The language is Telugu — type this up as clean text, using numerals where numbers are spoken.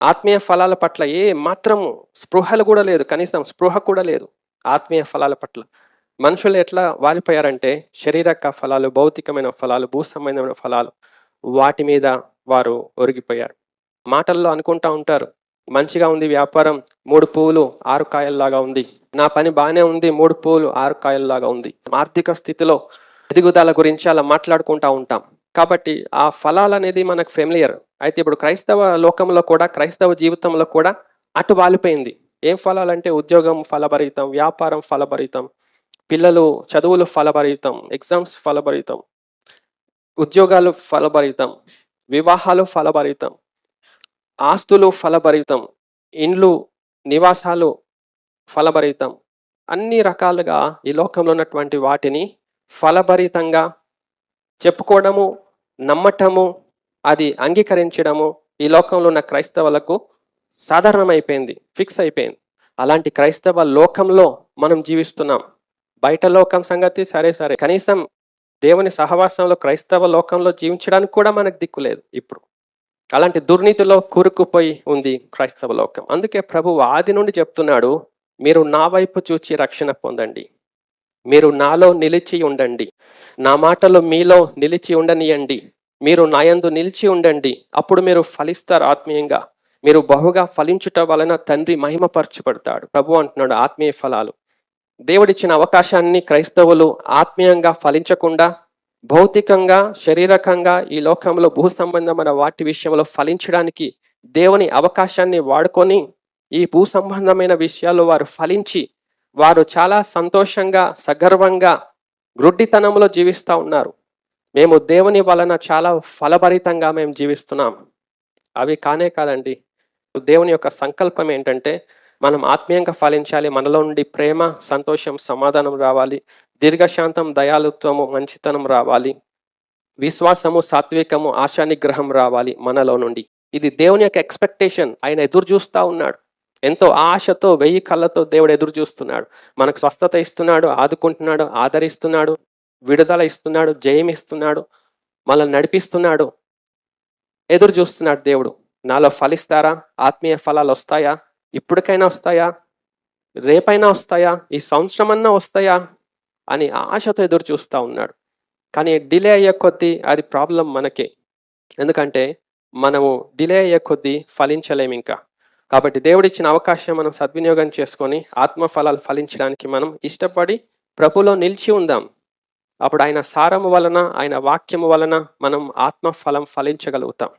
ఆత్మీయ ఫలాల పట్ల ఏ మాత్రము స్పృహలు కూడా లేదు. కనీసం స్పృహ కూడా లేదు ఆత్మీయ ఫలాల పట్ల. మనుషులు ఎట్లా వాలిపోయారంటే శారీరక ఫలాలు, భౌతికమైన ఫలాలు, భూ సంబంధమైన ఫలాలు వాటి మీద వారు ఒరిగిపోయారు. మాటల్లో అనుకుంటా ఉంటారు, మంచిగా ఉంది వ్యాపారం, 3 పువ్వులు 6 కాయల్లాగా ఉంది. నా పని బాగానే ఉంది, 3 పువ్వులు 6 కాయల్లాగా ఉంది. ఆర్థిక స్థితిలో ఎదుగుదల గురించి అలా మాట్లాడుకుంటా ఉంటాం. కాబట్టి ఆ ఫలాలనేది మనకు ఫెమిలియర్. అయితే ఇప్పుడు క్రైస్తవ లోకంలో కూడా, క్రైస్తవ జీవితంలో కూడా అటు వాలిపోయింది. ఏం ఫలాలంటే ఉద్యోగం ఫలభరితం, వ్యాపారం ఫలభరితం, పిల్లలు చదువులు ఫలభరితం, ఎగ్జామ్స్ ఫలభరితం, ఉద్యోగాలు ఫలభరితం, వివాహాలు ఫలభరితం, ఆస్తులు ఫలభరితం, ఇండ్లు, నివాసాలు ఫలభరితం. అన్ని రకాలుగా ఈ లోకంలో ఉన్నటువంటి వాటిని ఫలభరితంగా చెప్పుకోవడము, నమ్మటము, అది అంగీకరించడము ఈ లోకంలో ఉన్న క్రైస్తవులకు సాధారణమైపోయింది, ఫిక్స్ అయిపోయింది. అలాంటి క్రైస్తవ లోకంలో మనం జీవిస్తున్నాం. బయట లోకం సంగతి సరే సరే, కనీసం దేవుని సహవాసంలో క్రైస్తవ లోకంలో జీవించడానికి కూడా మనకు దిక్కులేదు ఇప్పుడు. అలాంటి దుర్నీతిలో కూరుకుపోయి ఉంది క్రైస్తవ లోకం. అందుకే ప్రభు ఆది నుండి చెప్తున్నాడు, మీరు నా వైపు చూచి రక్షణ పొందండి, మీరు నాలో నిలిచి ఉండండి, నా మాటలు మీలో నిలిచి ఉండనియండి, మీరు నాయందు నిలిచి ఉండండి, అప్పుడు మీరు ఫలిస్తారు ఆత్మీయంగా. మీరు బహుగా ఫలించుట వలన తండ్రి మహిమపరచబడతాడు. ప్రభు అంటున్నాడు ఆత్మీయ ఫలాలు. దేవుడిచ్చిన అవకాశాన్ని క్రైస్తవులు ఆత్మీయంగా ఫలించకుండా భౌతికంగా, శారీరకంగా ఈ లోకంలో భూ సంబంధమైన వాటి విషయంలో ఫలించడానికి దేవుని అవకాశాన్ని వాడుకొని ఈ భూ సంబంధమైన విషయాల్లో వారు ఫలించి వారు చాలా సంతోషంగా, సగర్వంగా, గ్రుడ్డితనంలో జీవిస్తూ ఉన్నారు. మేము దేవుని వలన చాలా ఫలభరితంగా మేము జీవిస్తున్నాం. అవి కానే కాదండి. దేవుని యొక్క సంకల్పం ఏంటంటే మనం ఆత్మీయంగా ఫలించాలి. మనలో నుండి ప్రేమ, సంతోషం, సమాధానం రావాలి, దీర్ఘశాంతం, దయాలుత్వము, మంచితనం రావాలి, విశ్వాసము, సాత్వికము, ఆశానిగ్రహం రావాలి మనలో నుండి. ఇది దేవుని యొక్క ఎక్స్పెక్టేషన్. ఆయన ఎదురు చూస్తూ ఉన్నాడు. ఎంతో ఆశతో, 1000 కళ్ళతో దేవుడు ఎదురు చూస్తున్నాడు. మనకు స్వస్థత ఇస్తున్నాడు, ఆదుకుంటున్నాడు, ఆదరిస్తున్నాడు, విడుదల ఇస్తున్నాడు, జయం ఇస్తున్నాడు, మనల్ని నడిపిస్తున్నాడు. ఎదురు చూస్తున్నాడు దేవుడు. నాలో ఫలిస్తారా? ఆత్మీయ ఫలాలు వస్తాయా? ఇప్పటికైనా వస్తాయా? రేపైనా వస్తాయా? ఈ సంవత్సరమన్నా వస్తాయా అని ఆశతో ఎదురు చూస్తూ ఉన్నాడు. కానీ డిలే అయ్యే కొద్దీ అది ప్రాబ్లం మనకే. ఎందుకంటే మనము డిలే అయ్యే కొద్దీ ఫలించలేము ఇంకా. కాబట్టి దేవుడిచ్చిన అవకాశం మనం సద్వినియోగం చేసుకొని ఆత్మ ఫలాలు ఫలించడానికి మనం ఇష్టపడి ప్రభులో నిలిచి ఉందాం. అప్పుడు ఆయన సారము వలన, ఆయన వాక్యము వలన మనం ఆత్మ ఫలం ఫలించగలుగుతాం.